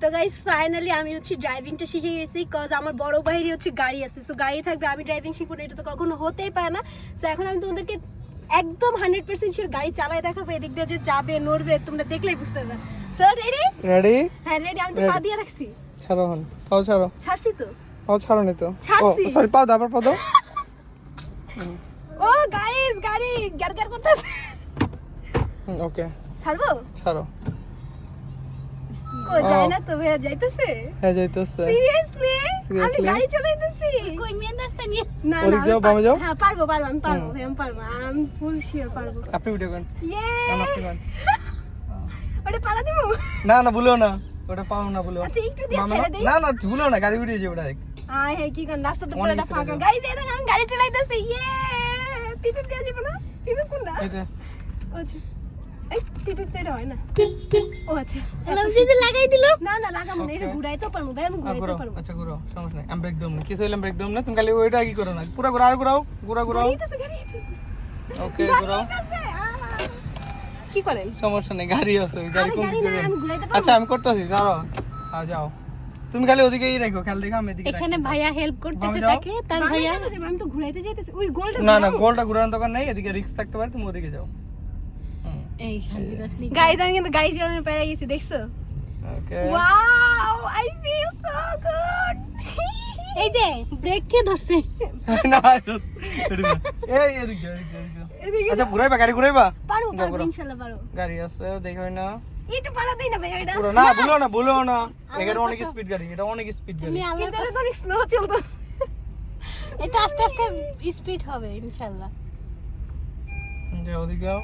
তো guys finally আমি হচ্ছে ড্রাইভিংটা শিখে গেছি কজ আমার বড় ভাইয়েরই হচ্ছে গাড়ি আছে, সো গাড়ি থাকবে আমি ড্রাইভিং শিখবো না, এটা তো কখনো হতেই পারে না। তো এখন আমি তোমাদেরকে একদম 100% শিওর গাড়ি চালায় দেখাবো, এদিক দিয়ে যে যাবে নড়বে তোমরা দেখলেই বুঝতে পারবে। So ready? রেডি? হ্যাঁ রেডি, আমি তো পা দিয়ে রাখছি। ছাড়ো হন, পাও ছাড়ো। ছাড়ছি তো। পাও ছাড়ো নি তো। ছাড়ছি। সরি, পাও দাও, আবার পাও দাও। ও গাইস গাড়ি গাড় করতেছে। ওকে ছাড়বো? ছাড়ো। কো যায় না তো ভাইয়া, যাইতেছে? হ্যাঁ যাইতেছে। সিরিয়াসলি? আমি Seriously? গাড়ি চালাইতেছি। কই মেন রাস্তা নিয়ে? না ওদিক না, যাও, বামে যাও। হ্যাঁ পারবো আমি পারবো, আমি পারবো, আমি ফুল শিওর পারবো। আপনি ভিডিও করেন। ইয়ে আপনি করেন। ওটা পারা দিমু? না না ভুলো না, ওটা পাও না ভুলো। আচ্ছা একটু দিয়ে মামা, ছেড়ে দেই। না না ভুলো না, গাড়ি উড়িয়ে যাবে ডাইরেক্ট। আয় হে কি কোন রাস্তা তো অনেক পুরোটা ছেড়ে ফাঁকা। দাও। গাইস এই দেখো আমি গাড়ি চালাইতেছি। ইয়ে পিপিপ দিয়ে যাবো না? পিপিপ কোনটা? এটা আচ্ছা এই পিপিপ তো এটা হয় না। ও আচ্ছা লাউজিতে লাগাই দিল। না না লাগাম না, এটা Okay. ঘুরাইতে পারবো ভাই, আমি ঘুরাইতে ঘুরো। পারবো। আচ্ছা ঘুরো, সমস্যা নাই। আমি ব্রেক দম না, কিছু হইলাম ব্রেক দম না, তুমি খালি ওইটা কি করো না, পুরো ঘুরাও, আর ঘুরাও, ঘুরাও। গাড়ি আইতাছে। ওকে গাড়ি ঘুরাও। আইতাছে, কি করেন? সমস্যা নেই, গাড়ি আছে, ওই গাড়ি আরে কোন গাড়ি দিকে না, যাবে? আমি ঘুরাইতে পারবো। আচ্ছা আমি করতেছি, যাও যাও, তুমি খালি ওদিকেই রাখো, খেয়াল দেখো, আমি এদিকে এখানে রাখছি। ভাইয়া হেল্প করতেছে বামে যাও। তাকে, তার বামে ভাইয়া কেন যাবো? আমি তো ঘুরাইতে যাইতেছি। ওই গোলটা না না, ঘুরাবো। গোলটা ঘুরানোর দরকার নাই, এদিকে রিস্ক থাকতে পারে, তুমি ওদিকে যাও। এই শান্তি দাস নি। গাইস আমি কিন্তু গাড়ি চালানো পেরে গেছি, দেখছো? Okay wow I feel so good. এই যে ব্রেক কে ধরছে? না এদিকে যাও। এই এদিকে যাও, এদিকে যাও। এদিকে আচ্ছা ঘুরাইবা, গাড়ি ঘুরাইবা? পারো যাও, পারো ঘুরাও। ইনশাআল্লাহ পারো। গাড়ি আছে দেখো না, একটু পারা দেই না ভাই এটা। পুরো না ভুলো না, ভুলো না, এটা অনেক স্পিড গাড়ি, এটা অনেক স্পিড গাড়ি। তুমি আল্লাহর কিন্তু এটা কাছে- তো অনেক স্লো চলতো। এটা আস্তে আস্তে স্পিড হবে ইনশাআল্লাহ। যাও ওদিকে যাও।